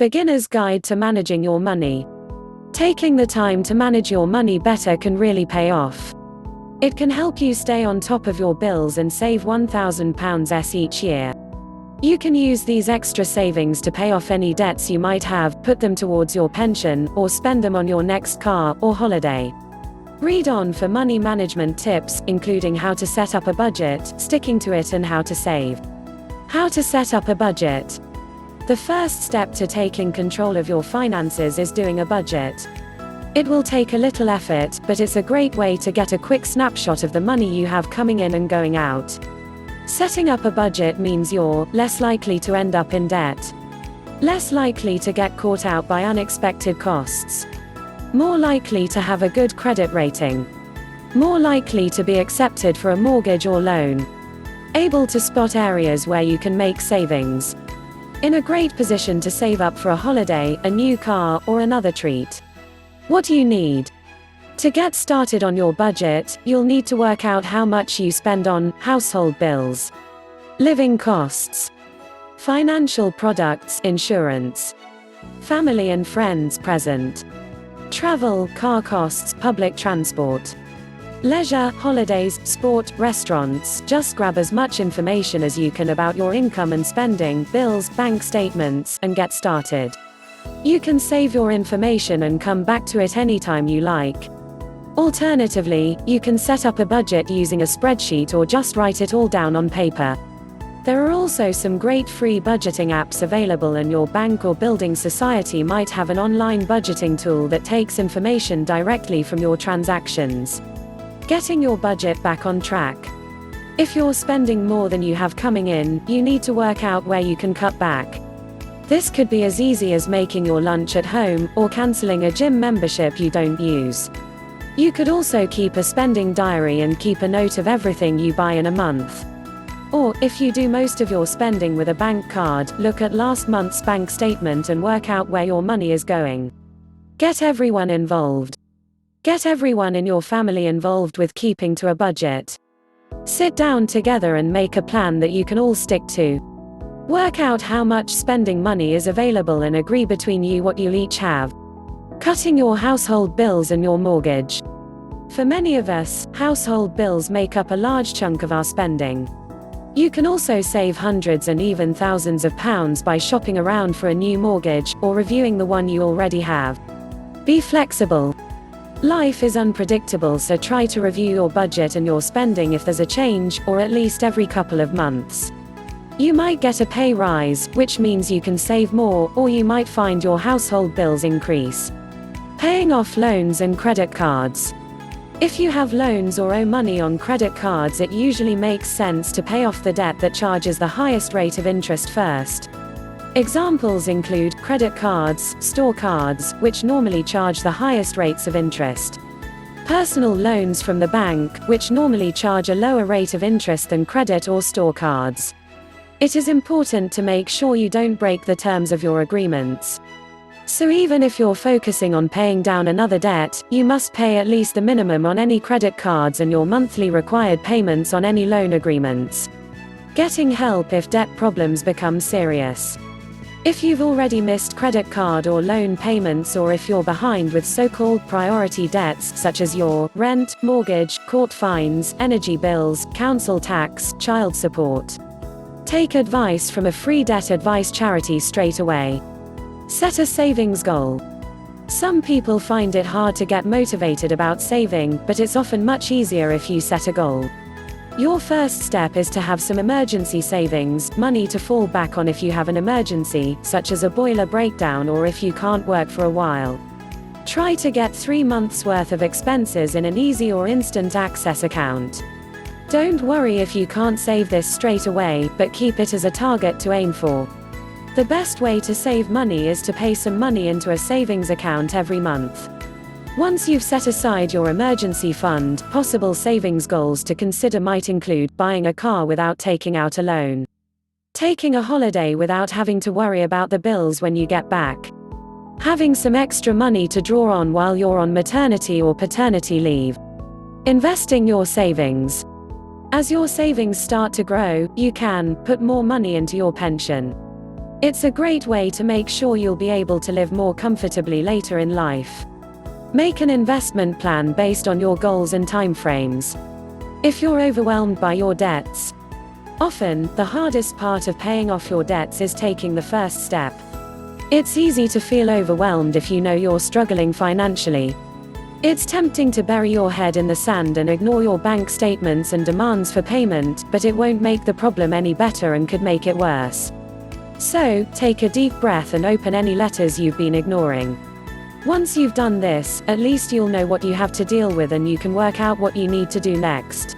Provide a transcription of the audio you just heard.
Beginner's Guide to Managing Your Money. Taking the time to manage your money better can really pay off. It can help you stay on top of your bills and save £1,000 each year. You can use these extra savings to pay off any debts you might have, put them towards your pension, or spend them on your next car or holiday. Read on for money management tips, including how to set up a budget, sticking to it, and how to save. How to set up a budget. The first step to taking control of your finances is doing a budget. It will take a little effort, but it's a great way to get a quick snapshot of the money you have coming in and going out. Setting up a budget means you're less likely to end up in debt, less likely to get caught out by unexpected costs, more likely to have a good credit rating, more likely to be accepted for a mortgage or loan, able to spot areas where you can make savings, in a great position to save up for a holiday, a new car, or another treat. What do you need? To get started on your budget, you'll need to work out how much you spend on household bills, living costs, financial products, insurance, family and friends present, travel, car costs, public transport, leisure, holidays, sport, restaurants. Just grab as much information as you can about your income and spending, bills, bank statements, and get started. You can save your information and come back to it anytime you like. Alternatively, you can set up a budget using a spreadsheet or just write it all down on paper. There are also some great free budgeting apps available, and your bank or building society might have an online budgeting tool that takes information directly from your transactions. Getting your budget back on track. If you're spending more than you have coming in, you need to work out where you can cut back. This could be as easy as making your lunch at home, or canceling a gym membership you don't use. You could also keep a spending diary and keep a note of everything you buy in a month. Or, if you do most of your spending with a bank card, look at last month's bank statement and work out where your money is going. Get everyone involved. Get everyone in your family involved with keeping to a budget. Sit down together and make a plan that you can all stick to. Work out how much spending money is available and agree between you what you'll each have. Cutting your household bills and your mortgage. For many of us, household bills make up a large chunk of our spending. You can also save hundreds and even thousands of pounds by shopping around for a new mortgage, or reviewing the one you already have. Be flexible. Life is unpredictable, so try to review your budget and your spending if there's a change, or at least every couple of months. You might get a pay rise, which means you can save more, or you might find your household bills increase. Paying off loans and credit cards. If you have loans or owe money on credit cards, it usually makes sense to pay off the debt that charges the highest rate of interest first. Examples include credit cards, store cards, which normally charge the highest rates of interest, personal loans from the bank, which normally charge a lower rate of interest than credit or store cards. It is important to make sure you don't break the terms of your agreements. So even if you're focusing on paying down another debt, you must pay at least the minimum on any credit cards and your monthly required payments on any loan agreements. Getting help if debt problems become serious. If you've already missed credit card or loan payments, or if you're behind with so-called priority debts such as your rent, mortgage, court fines, energy bills, council tax, child support, take advice from a free debt advice charity straight away. Set a savings goal. Some people find it hard to get motivated about saving, but it's often much easier if you set a goal. Your first step is to have some emergency savings, money to fall back on if you have an emergency, such as a boiler breakdown, or if you can't work for a while. Try to get 3 months' worth of expenses in an easy or instant access account. Don't worry if you can't save this straight away, but keep it as a target to aim for. The best way to save money is to pay some money into a savings account every month. Once you've set aside your emergency fund, possible savings goals to consider might include buying a car without taking out a loan, taking a holiday without having to worry about the bills when you get back, having some extra money to draw on while you're on maternity or paternity leave, investing your savings. As your savings start to grow, you can put more money into your pension. It's a great way to make sure you'll be able to live more comfortably later in life. Make an investment plan based on your goals and timeframes. If you're overwhelmed by your debts, often, the hardest part of paying off your debts is taking the first step. It's easy to feel overwhelmed if you know you're struggling financially. It's tempting to bury your head in the sand and ignore your bank statements and demands for payment, but it won't make the problem any better and could make it worse. So, take a deep breath and open any letters you've been ignoring. Once you've done this, at least you'll know what you have to deal with and you can work out what you need to do next.